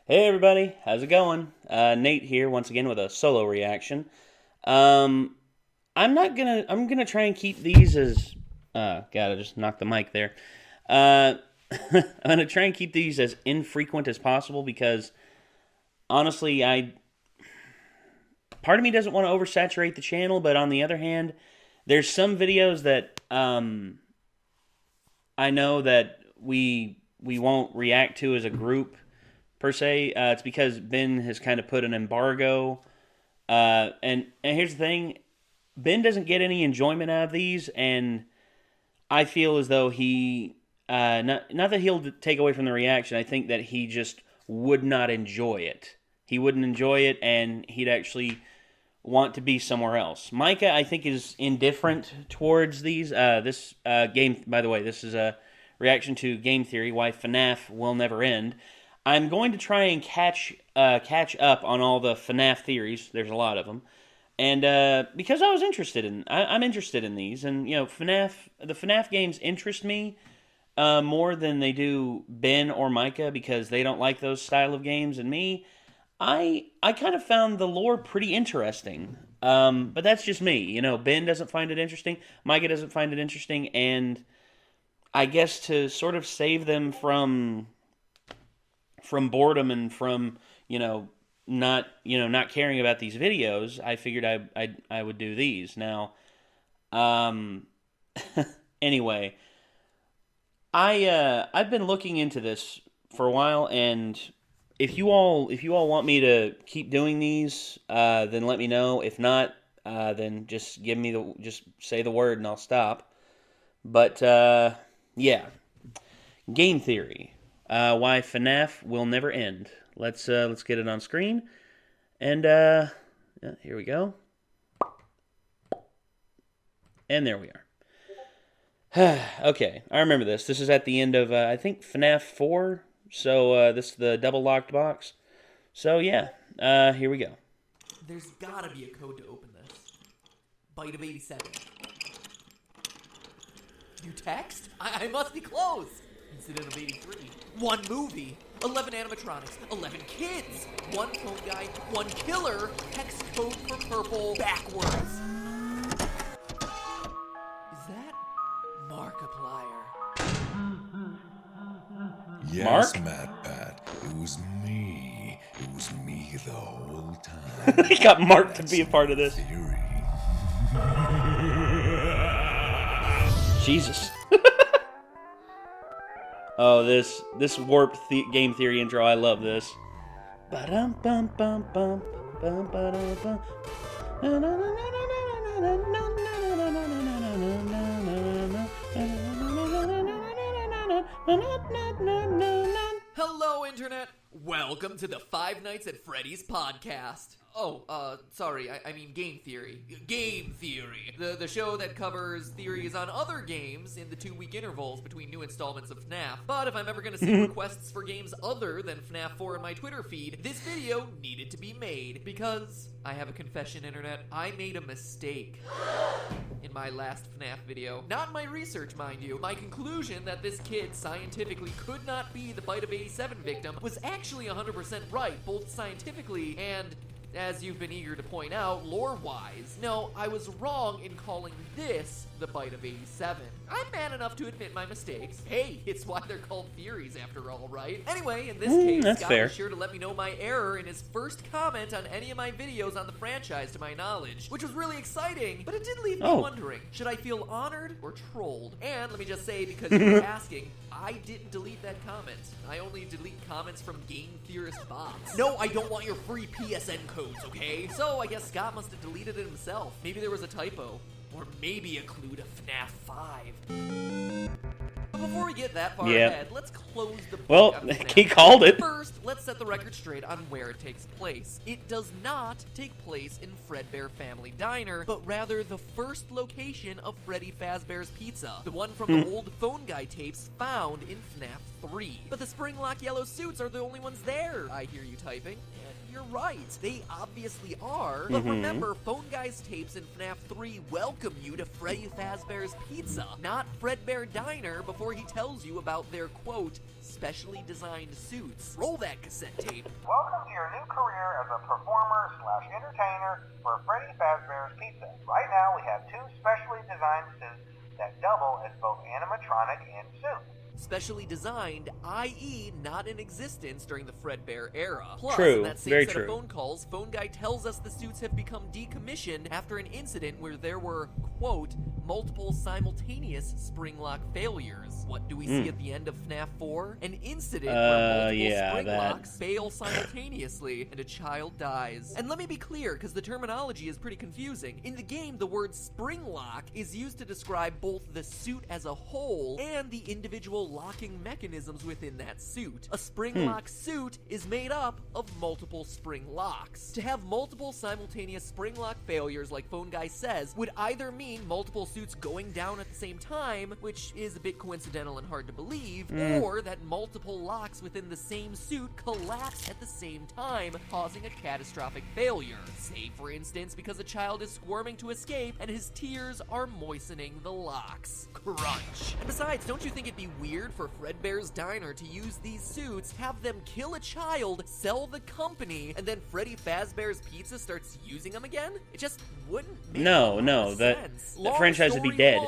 Hey everybody, how's it going? Nate here once again with a solo reaction. I'm gonna try and keep these as God, I just knocked the mic there. I'm gonna try and keep these as infrequent as possible because honestly, part of me doesn't want to oversaturate the channel, but on the other hand, there's some videos that I know that we won't react to as a group per se. It's because Ben has kind of put an embargo. And here's the thing. Ben doesn't get any enjoyment out of these, and I feel as though he... not that he'll take away from the reaction, I think that he just would not enjoy it. He wouldn't enjoy it, and he'd actually want to be somewhere else. Micah, I think, is indifferent towards these. This game, by the way, this is a reaction to Game Theory, Why FNAF Will Never End. I'm going to try and catch up on all the FNAF theories. There's a lot of them, and because I was interested in, I'm interested in these, and the FNAF games interest me more than they do Ben or Micah because they don't like those style of games, and me, I kind of found the lore pretty interesting. But that's just me. Ben doesn't find it interesting, Micah doesn't find it interesting, and I guess to sort of save them from boredom and from not caring about these videos, I figured I would do these. Now, anyway, I've been looking into this for a while, and if you all want me to keep doing these, then let me know. If not, then just just say the word and I'll stop. But yeah, Game Theory. Why FNAF Will Never End. Let's get it on screen, and yeah, here we go, and there we are. Okay, I remember this. This is at the end of I think FNAF 4. So this is the double locked box. So yeah, here we go. There's gotta be a code to open this. Byte of 87. You text? I must be close. Incident of 83. 1 movie. 11 animatronics. 11 kids. 1 phone guy. 1 killer. Hex code for purple backwards. Is that Markiplier? Yes, Mark? Matt. It was me. It was me the whole time. He got Mark to be a part of this. Theory. Jesus. Oh, this warped Game Theory intro. I love this. Ba-dum bum bum bum bum ba-dum bum. Hello, Internet! Welcome to the Five Nights at Freddy's podcast. Oh, sorry, I mean Game Theory. Game Theory! The show that covers theories on other games in the 2-week intervals between new installments of FNAF. But if I'm ever gonna see requests for games other than FNAF 4 in my Twitter feed, this video needed to be made. Because, I have a confession, Internet, I made a mistake in my last FNAF video. Not my research, mind you. My conclusion that this kid scientifically could not be the Byte of 87 victim was actually 100% right, both scientifically and, as you've been eager to point out, lore-wise. No, I was wrong in calling this the Byte of 87. I'm man enough to admit my mistakes. Hey, it's why they're called theories after all, right? Anyway, in this case, that's Scott fair. was sure to let me know my error in his first comment on any of my videos on the franchise to my knowledge, which was really exciting, but it did leave me wondering, should I feel honored or trolled? And let me just say, because you were asking, I didn't delete that comment. I only delete comments from game theorist bots. No, I don't want your free PSN codes, okay? So I guess Scott must have deleted it himself. Maybe there was a typo. Or maybe a clue to FNAF 5. But before we get that far ahead, let's close the book. Well, on FNAF. he called it. First, let's set the record straight on where it takes place. It does not take place in Fredbear Family Diner, but rather the first location of Freddy Fazbear's Pizza, the one from the old phone guy tapes found in FNAF 3. But the Spring-Lock yellow suits are the only ones there, I hear you typing. You're right, they obviously are, but remember, Phone Guy's tapes in FNAF 3 welcome you to Freddy Fazbear's Pizza, not Fredbear Diner, before before he tells you about their, quote, specially designed suits. Roll that cassette tape. Welcome to your new career as a performer/entertainer for Freddy Fazbear's Pizza. Right now we have 2 specially designed suits that double as both animatronic and suit. Specially designed, i.e. not in existence during the Fredbear era. Plus, True, in that same very set true. of phone calls, Phone Guy tells us the suits have become decommissioned after an incident where there were, quote, multiple simultaneous spring lock failures. What do we see at the end of FNAF 4? An incident where multiple spring locks fail simultaneously and a child dies. And let me be clear, because the terminology is pretty confusing. In the game, the word spring lock is used to describe both the suit as a whole and the individual locking mechanisms within that suit. A spring lock suit is made up of multiple spring locks. To have multiple simultaneous spring lock failures, like Phone Guy says, would either mean multiple suits going down at the same time, which is a bit coincidental and hard to believe, or that multiple locks within the same suit collapse at the same time, causing a catastrophic failure. Say, for instance, because a child is squirming to escape and his tears are moistening the locks. Crunch. And besides, don't you think it'd be weird for Fredbear's Diner to use these suits, have them kill a child, sell the company, and then Freddy Fazbear's Pizza starts using them again? It just wouldn't make sense. That franchise would be dead.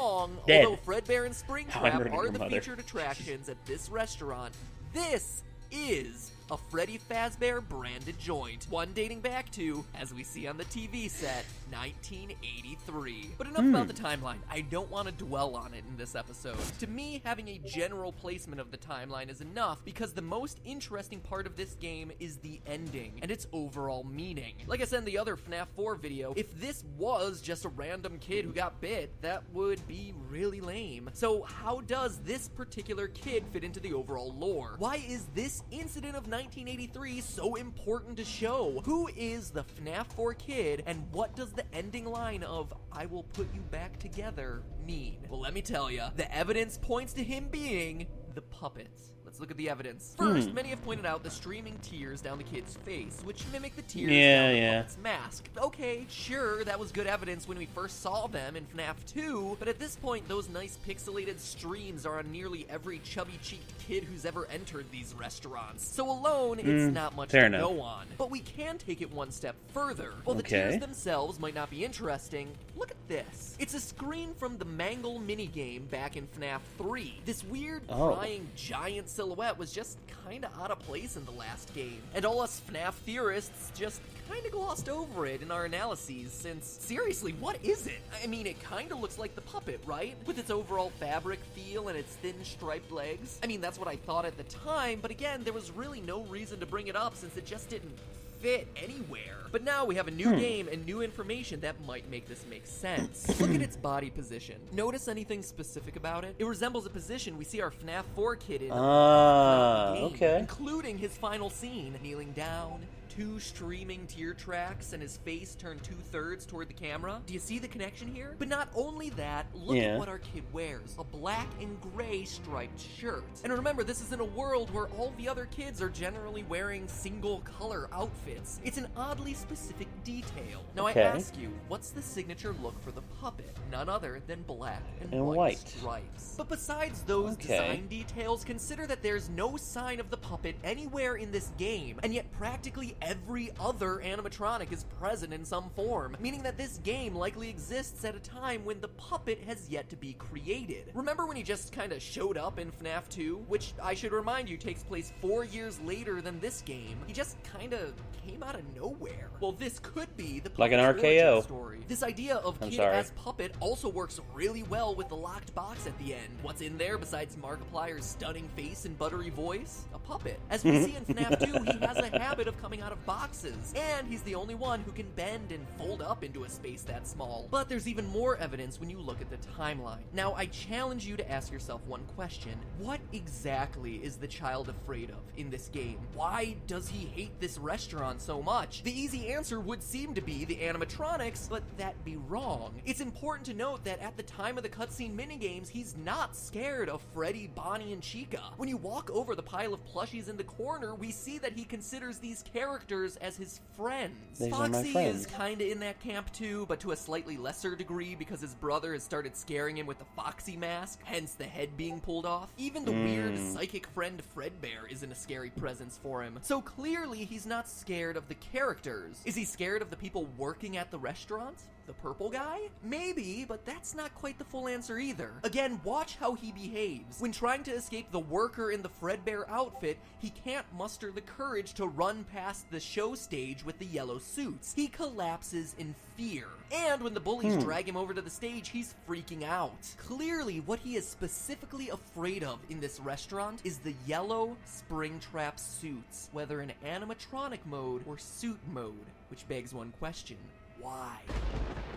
Dead. Although Fredbear and Springtrap are the mother. featured attractions at this restaurant, this is a Freddy Fazbear branded joint. One dating back to, as we see on the TV set, 1983. But enough about the timeline. I don't want to dwell on it in this episode. To me, having a general placement of the timeline is enough because the most interesting part of this game is the ending and its overall meaning. Like I said in the other FNAF 4 video, if this was just a random kid who got bit, that would be really lame. So how does this particular kid fit into the overall lore? Why is this incident of 1983 so important to show? Who is the FNAF 4 kid, and what does the ending line of "I will put you back together" mean? Well, let me tell you, the evidence points to him being the puppets. Let's look at the evidence. First, many have pointed out the streaming tears down the kid's face, which mimic the tears down the puppet's mask. Okay, sure, that was good evidence when we first saw them in FNAF 2, but at this point, those nice pixelated streams are on nearly every chubby-cheeked kid who's ever entered these restaurants. So alone, it's not much to go on. But we can take it one step further. While the tears themselves might not be interesting, look at this. It's a screen from the Mangle minigame back in FNAF 3. This weird, crying giant silhouette was just kinda out of place in the last game. And all us FNAF theorists just kinda glossed over it in our analyses, since, seriously, what is it? I mean, it kinda looks like the puppet, right? With its overall fabric feel and its thin striped legs. I mean, that's what I thought at the time, but again, there was really no reason to bring it up since it just didn't fit anywhere. But now we have a new game and new information that might make this make sense. Look at its body position. Notice anything specific about it? It resembles a position we see our FNAF 4 kid in throughout the game, including his final scene, kneeling down, 2 streaming tear tracks, and his face turned 2/3 toward the camera. Do you see the connection here? But not only that, look at what our kid wears. A black and gray striped shirt. And remember, this is in a world where all the other kids are generally wearing single color outfits. It's an oddly specific detail. Now I ask you, what's the signature look for the puppet? None other than black and white stripes. But besides those design details, consider that there's no sign of the puppet anywhere in this game, and yet practically every other animatronic is present in some form, meaning that this game likely exists at a time when the puppet has yet to be created. Remember when he just kinda showed up in FNAF 2, which I should remind you takes place 4 years later than this game? He just kinda came out of nowhere. Well, this could be the like an puppet's RKO origin story. This idea of kid as puppet also works really well with the locked box at the end. What's in there besides Markiplier's stunning face and buttery voice? A puppet. As we see in FNAF 2, he has a habit of coming out of boxes, and he's the only one who can bend and fold up into a space that small. But there's even more evidence when you look at the timeline. Now, I challenge you to ask yourself one question. What exactly is the child afraid of in this game? Why does he hate this restaurant so much? The easy answer would seem to be the animatronics, but that'd be wrong. It's important to note that at the time of the cutscene minigames, he's not scared of Freddy, Bonnie, and Chica. When you walk over the pile of plushies in the corner, we see that he considers these characters characters as his friends. These are my Foxy friends. is kinda in that camp too, but to a slightly lesser degree because his brother has started scaring him with the Foxy mask, hence the head being pulled off. Even the weird psychic friend Fredbear isn't a scary presence for him. So clearly he's not scared of the characters. Is he scared of the people working at the restaurant? The purple guy? Maybe, but that's not quite the full answer either. Again, watch how he behaves. When trying to escape the worker in the Fredbear outfit, he can't muster the courage to run past the show stage with the yellow suits. He collapses in fear. And when the bullies drag him over to the stage, he's freaking out. Clearly, what he is specifically afraid of in this restaurant is the yellow Springtrap suits, whether in animatronic mode or suit mode, which begs one question. Why?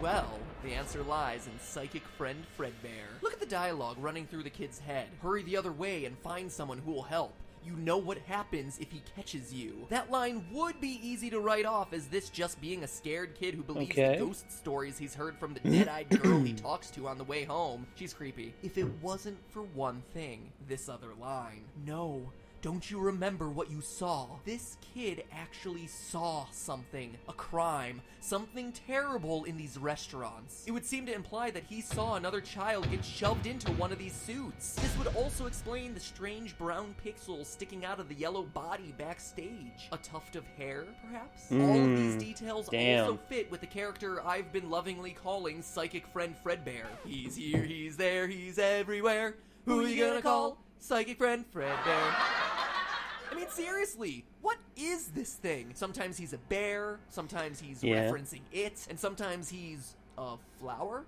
Well, the answer lies in psychic friend Fredbear. Look at the dialogue running through the kid's head. Hurry the other way and find someone who will help. You know what happens if he catches you. That line would be easy to write off as this just being a scared kid who believes the ghost stories he's heard from the dead-eyed girl he talks to on the way home. She's creepy. If it wasn't for one thing, this other line. No. Don't you remember what you saw? This kid actually saw something, a crime, something terrible in these restaurants. It would seem to imply that he saw another child get shoved into one of these suits. This would also explain the strange brown pixels sticking out of the yellow body backstage. A tuft of hair, perhaps? All of these details also fit with the character I've been lovingly calling Psychic Friend Fredbear. He's here, he's there, he's everywhere. Who are you gonna call? Psychic Friend Fredbear. I mean, seriously, what is this thing? Sometimes he's a bear, sometimes he's referencing it, and sometimes he's a flower?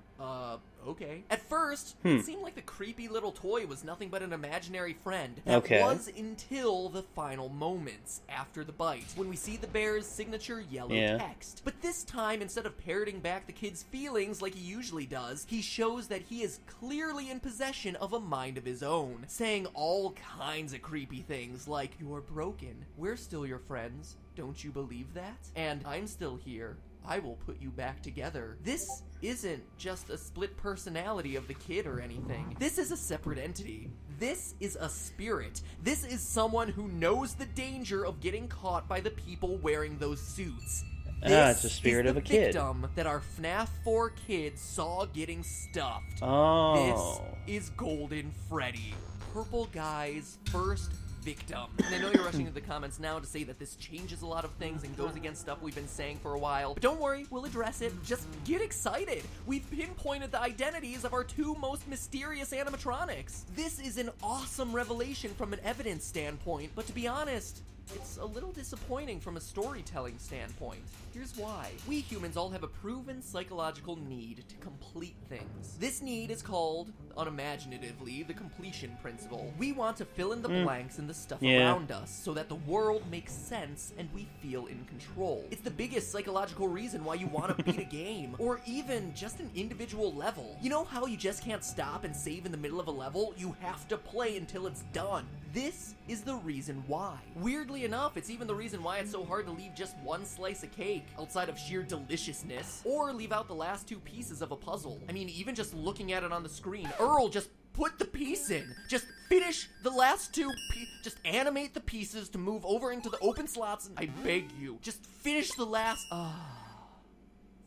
Okay. At first, it seemed like the creepy little toy was nothing but an imaginary friend. That was until the final moments, after the bite, when we see the bear's signature yellow text. But this time, instead of parroting back the kid's feelings like he usually does, he shows that he is clearly in possession of a mind of his own, saying all kinds of creepy things like, "You're broken. We're still your friends. Don't you believe that? And I'm still here. I will put you back together." This isn't just a split personality of the kid or anything. This is a separate entity. This is a spirit. This is someone who knows the danger of getting caught by the people wearing those suits. It's a spirit of a kid. Victim that our FNAF 4 kid saw getting stuffed. Oh. This is Golden Freddy, Purple Guy's first victim. And I know you're rushing into the comments now to say that this changes a lot of things and goes against stuff we've been saying for a while. But don't worry, we'll address it. Just get excited. We've pinpointed the identities of our two most mysterious animatronics. This is an awesome revelation from an evidence standpoint, but to be honest, it's a little disappointing from a storytelling standpoint. Here's why. We humans all have a proven psychological need to complete things. This need is called, unimaginatively, the completion principle. We want to fill in the blanks in the stuff around us so that the world makes sense and we feel in control. It's the biggest psychological reason why you want to beat a game, or even just an individual level. You know how you just can't stop and save in the middle of a level? You have to play until it's done. This is the reason why. Weirdly enough, it's even the reason why it's so hard to leave just one slice of cake, outside of sheer deliciousness, or leave out the last two pieces of a puzzle. I mean, even just looking at it on the screen, Earl, just put the piece in. Just finish the last two, just animate the pieces to move over into the open slots, and I beg you, just finish the last,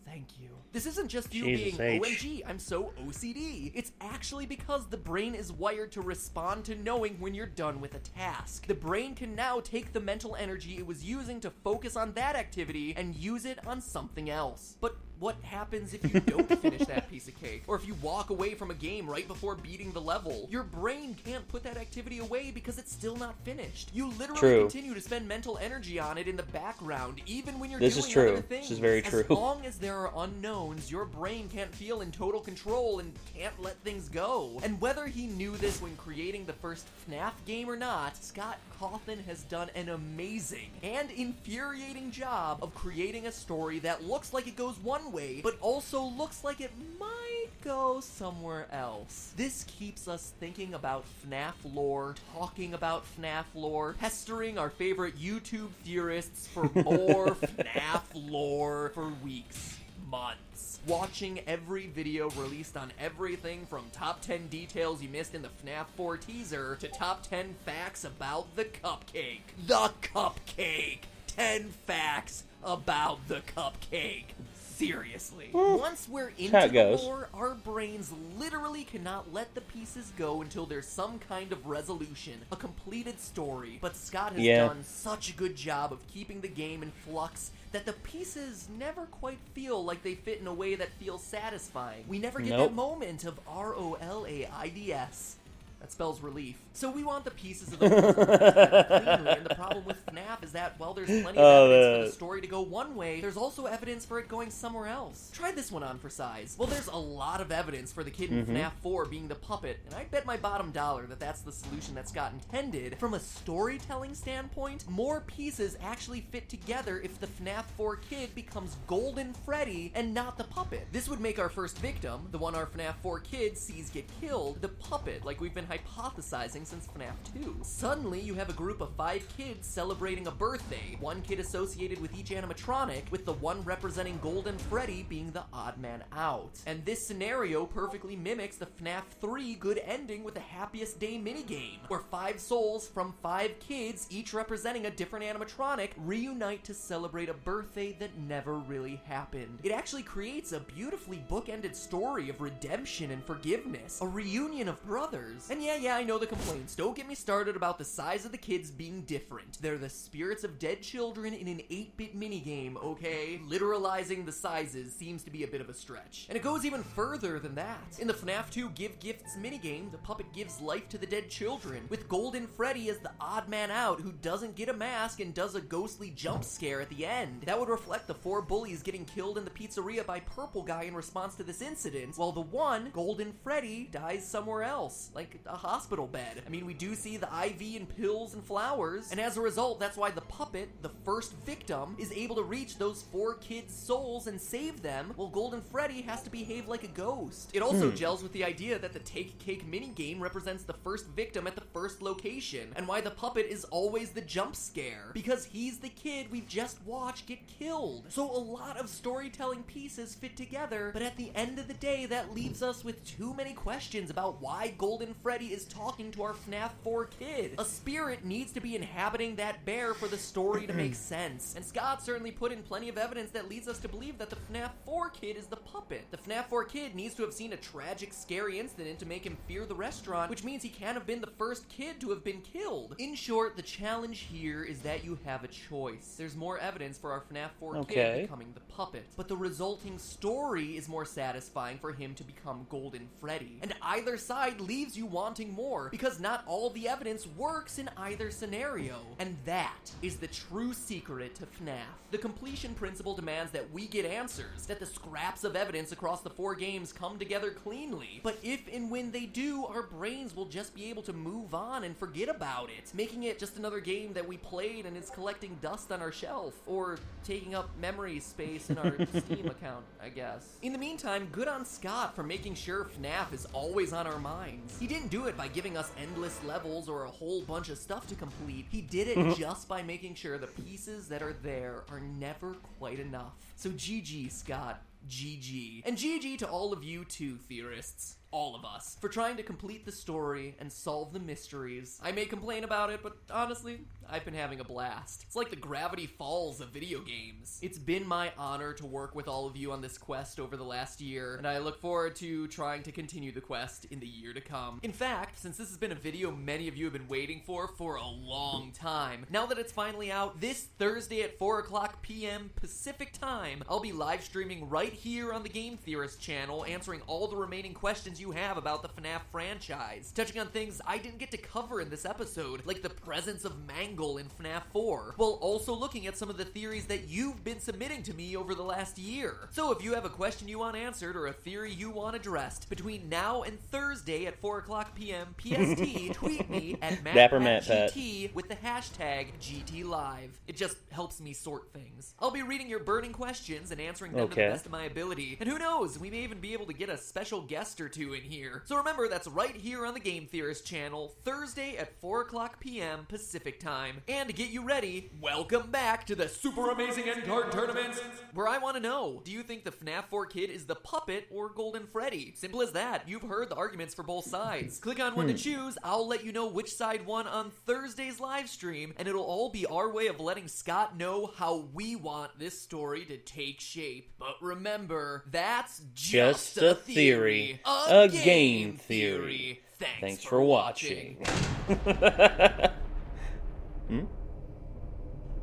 thank you. This isn't just you Jesus being, H. OMG, I'm so OCD. It's actually because the brain is wired to respond to knowing when you're done with a task. The brain can now take the mental energy it was using to focus on that activity and use it on something else. But what happens if you don't finish that piece of cake? Or if you walk away from a game right before beating the level? Your brain can't put that activity away because it's still not finished. You literally continue to spend mental energy on it in the background, even when you're doing other things. This is very true. As long as there are unknowns, your brain can't feel in total control and can't let things go. And whether he knew this when creating the first FNAF game or not, Scott Cawthon has done an amazing and infuriating job of creating a story that looks like it goes one way, but also looks like it might go somewhere else. This keeps us thinking about FNAF lore, talking about FNAF lore, pestering our favorite YouTube theorists for more FNAF lore for weeks, months. Watching every video released on everything from top 10 details you missed in the FNAF 4 teaser to top 10 facts about the cupcake. The cupcake! 10 facts about the cupcake. Seriously. Once we're into how it the goes. lore, our brains literally cannot let the pieces go until there's some kind of resolution, a completed story. But Scott has done such a good job of keeping the game in flux that the pieces never quite feel like they fit in a way that feels satisfying. We never get that moment of ROLAIDS. That spells relief. So we want the pieces of the puzzle cleanly, and the problem with FNAF is that while there's plenty of evidence for the story to go one way, there's also evidence for it going somewhere else. Try this one on for size. Well, there's a lot of evidence for the kid in FNAF 4 being the puppet, and I'd bet my bottom dollar that that's the solution that Scott intended. From a storytelling standpoint, more pieces actually fit together if the FNAF 4 kid becomes Golden Freddy and not the puppet. This would make our first victim, the one our FNAF 4 kid sees get killed, the puppet, like we've been hypothesizing since FNAF 2. Suddenly, you have a group of 5 kids celebrating a birthday, one kid associated with each animatronic, with the one representing Golden Freddy being the odd man out. And this scenario perfectly mimics the FNAF 3 good ending with the Happiest Day minigame, where 5 souls from 5 kids, each representing a different animatronic, reunite to celebrate a birthday that never really happened. It actually creates a beautifully bookended story of redemption and forgiveness, a reunion of brothers. And yeah, I know the complaints. Don't get me started about the size of the kids being different. They're the spirits of dead children in an 8-bit minigame, okay? Literalizing the sizes seems to be a bit of a stretch. And it goes even further than that. In the FNAF 2 Give Gifts minigame, the puppet gives life to the dead children, with Golden Freddy as the odd man out who doesn't get a mask and does a ghostly jump scare at the end. That would reflect the 4 bullies getting killed in the pizzeria by Purple Guy in response to this incident, while the one, Golden Freddy, dies somewhere else, like a hospital bed. I mean, we do see the IV and pills and flowers, and as a result, that's why the puppet, the first victim, is able to reach those 4 kids' souls and save them, while Golden Freddy has to behave like a ghost. It also gels with the idea that the Take Cake minigame represents the first victim at the first location, and why the puppet is always the jump scare, because he's the kid we've just watched get killed. So a lot of storytelling pieces fit together, but at the end of the day, that leaves us with too many questions about why Golden Freddy is talking to our FNAF 4 kid. A spirit needs to be inhabiting that bear for the story to make sense, and Scott certainly put in plenty of evidence that leads us to believe that the FNAF 4 kid is the puppet. The FNAF 4 kid needs to have seen a tragic, scary incident to make him fear the restaurant, which means he can't have been the first kid to have been killed. In short, the challenge here is that you have a choice. There's more evidence for our FNAF 4 kid becoming the puppet, but the resulting story is more satisfying for him to become Golden Freddy. And either side leaves you wanting more, because not all the evidence works in either scenario. And that is the true secret to FNAF. The completion principle demands that we get answers, that the scraps of evidence across the 4 games come together cleanly. But if and when they do, our brains will just be able to move on and forget about it, making it just another game that we played and is collecting dust on our shelf, or taking up memory space in our Steam account, I guess. In the meantime, good on Scott for making sure FNAF is always on our minds. He didn't do it by giving us endless levels or a whole bunch of stuff to complete. He did it just by making sure the pieces that are there are never quite enough. So GG, Scott. GG. And GG to all of you too, theorists. All of us. For trying to complete the story and solve the mysteries. I may complain about it, but honestly, I've been having a blast. It's like the Gravity Falls of video games. It's been my honor to work with all of you on this quest over the last year, and I look forward to trying to continue the quest in the year to come. In fact, since this has been a video many of you have been waiting for a long time, now that it's finally out, this Thursday at 4 o'clock p.m. Pacific time, I'll be live streaming right here on the Game Theorist channel, answering all the remaining questions you have about the FNAF franchise, touching on things I didn't get to cover in this episode, like the presence of Mangle in FNAF 4, while also looking at some of the theories that you've been submitting to me over the last year. So if you have a question you want answered or a theory you want addressed, between now and Thursday at 4 o'clock p.m. PST, tweet me at MattGT with the hashtag GTLive. It just helps me sort things. I'll be reading your burning questions and answering them to the best of my ability, and who knows, we may even be able to get a special guest or two to in here. So remember, that's right here on the Game Theorist channel, Thursday at 4 o'clock p.m. Pacific time. And to get you ready, welcome back to the Super Amazing End Card Tournament, where I want to know, do you think the FNAF 4 kid is the puppet or Golden Freddy? Simple as that. You've heard the arguments for both sides. Click on one to choose. I'll let you know which side won on Thursday's live stream, and it'll all be our way of letting Scott know how we want this story to take shape. But remember, that's just a theory. A game theory. Thanks for watching.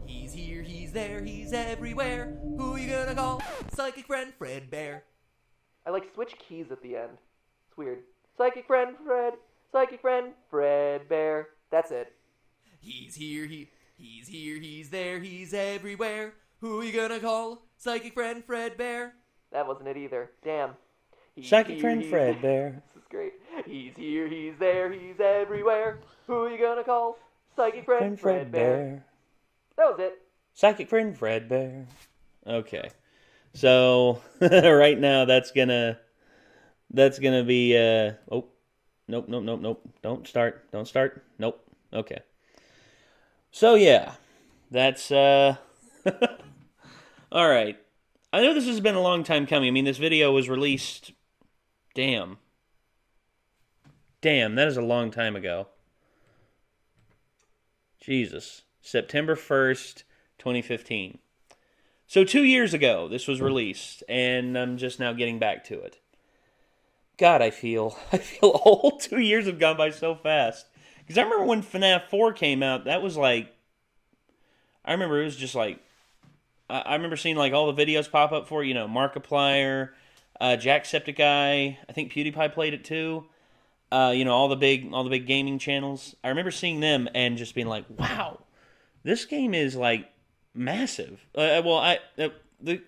He's here, he's there, he's everywhere. Who you gonna call? Psychic friend Fredbear. I like switch keys at the end. It's weird. Psychic friend Fredbear. That's it. He's here, he's here, he's there, he's everywhere. Who you gonna call? Psychic friend Fredbear. That wasn't it either. Damn. Psychic friend Fredbear. This is great. He's here, he's there, he's everywhere. Who you gonna call? Psychic friend Fredbear. That was it. Psychic friend Fredbear. Okay. So right now that's gonna be oh, nope. Don't start. Nope. Okay. So yeah. That's all right. I know this has been a long time coming. I mean, this video was released, damn, that is a long time ago. Jesus. September 1st, 2015. So 2 years ago, this was released, and I'm just now getting back to it. God, I feel old. 2 years have gone by so fast. Because I remember when FNAF 4 came out, that was like, I remember it was just like, I remember seeing like all the videos pop up for, Markiplier, Jacksepticeye, I think PewDiePie played it too. All the big gaming channels. I remember seeing them and just being like, wow, this game is like massive. The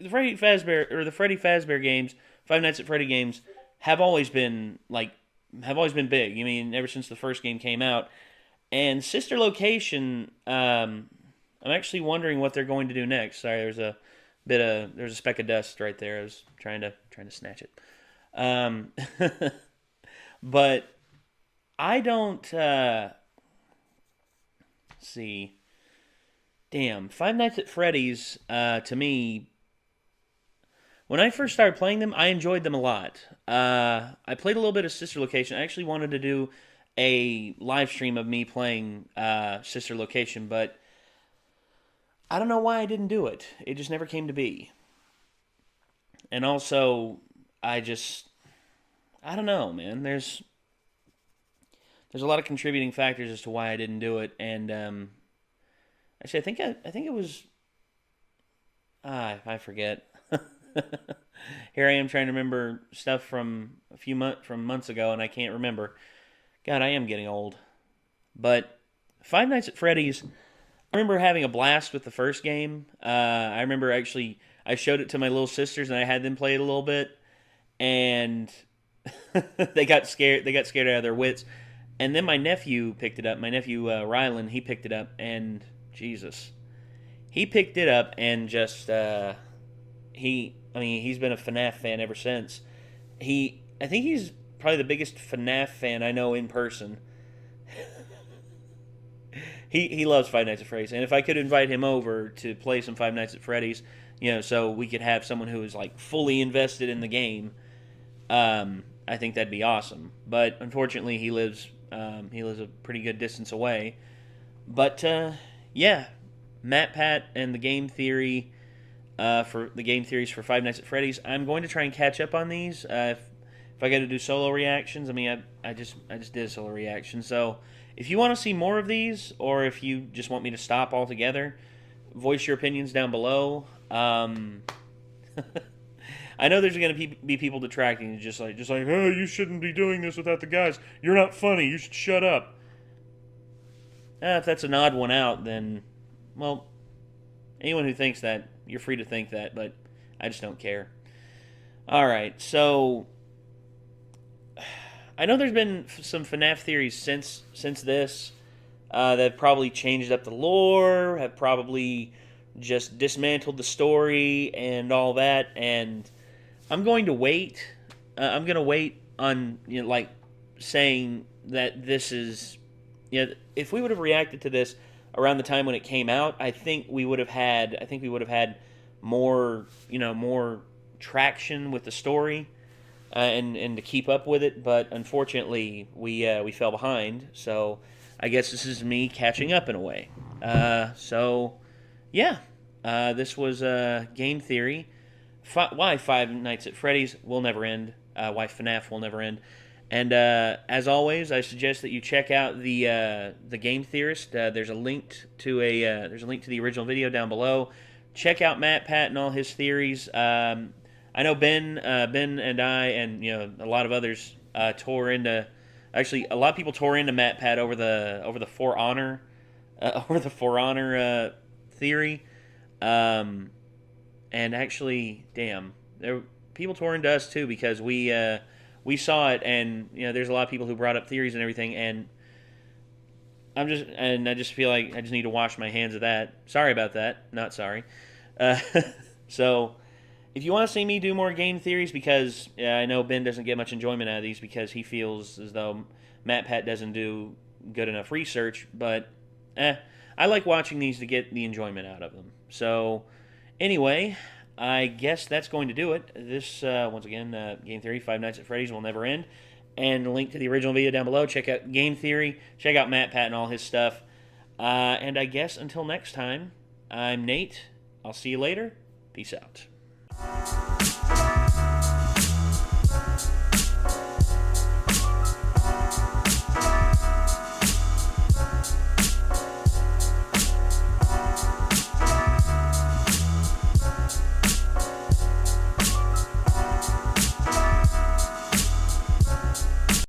Freddy Fazbear games, Five Nights at Freddy games, have always been big. I mean, ever since the first game came out. And Sister Location, I'm actually wondering what they're going to do next. Sorry, there's a speck of dust right there. I was trying to snatch it. But I don't see. Damn, Five Nights at Freddy's, to me, when I first started playing them, I enjoyed them a lot. I played a little bit of Sister Location. I actually wanted to do a live stream of me playing Sister Location, but I don't know why I didn't do it. It just never came to be. And also, I don't know, man. There's a lot of contributing factors as to why I didn't do it, and actually, I think it was. I forget. Here I am trying to remember stuff from months ago, and I can't remember. God, I am getting old. But Five Nights at Freddy's, I remember having a blast with the first game. I remember actually I showed it to my little sisters, and I had them play it a little bit, and they got scared. They got scared out of their wits. And then my nephew picked it up. My nephew Rylan, he picked it up, and Jesus, he picked it up and just he's been a FNAF fan ever since. I think he's probably the biggest FNAF fan I know in person. He loves Five Nights at Freddy's, and if I could invite him over to play some Five Nights at Freddy's, so we could have someone who is like fully invested in the game, I think that'd be awesome. But unfortunately, he lives a pretty good distance away. But yeah, MatPat and the game theory for the game theories for Five Nights at Freddy's. I'm going to try and catch up on these. If I got to do solo reactions, I just did a solo reaction. So if you want to see more of these, or if you just want me to stop altogether, voice your opinions down below. I know there's going to be people detracting, just like, oh, you shouldn't be doing this without the guys. You're not funny. You should shut up. If that's an odd one out, then, well, anyone who thinks that, you're free to think that, but I just don't care. All right, so I know there's been some FNAF theories since this that have probably changed up the lore, have probably just dismantled the story and all that, and I'm going to wait. I'm going to wait like saying that this is, if we would have reacted to this around the time when it came out, I think we would have had more, more traction with the story, and to keep up with it. But unfortunately, we fell behind. So I guess this is me catching up in a way. This was Game Theory. Why Five Nights at Freddy's will never end. Why FNAF will never end. And as always, I suggest that you check out the Game Theorist. There's a link to the original video down below. Check out Matt Pat and all his theories. I know Ben and I and a lot of others tore into. Actually, a lot of people tore into Matt Pat over the For Honor theory. And actually, people tore into us too, because we saw it, and there's a lot of people who brought up theories and everything, and I just feel like I just need to wash my hands of that. Sorry about that. Not sorry. So if you want to see me do more game theories, because I know Ben doesn't get much enjoyment out of these because he feels as though Matt Pat doesn't do good enough research, but I like watching these to get the enjoyment out of them. So anyway, I guess that's going to do it. This, once again, Game Theory, Five Nights at Freddy's will never end. And a link to the original video down below. Check out Game Theory. Check out Matt Pat and all his stuff. And I guess until next time, I'm Nate. I'll see you later. Peace out.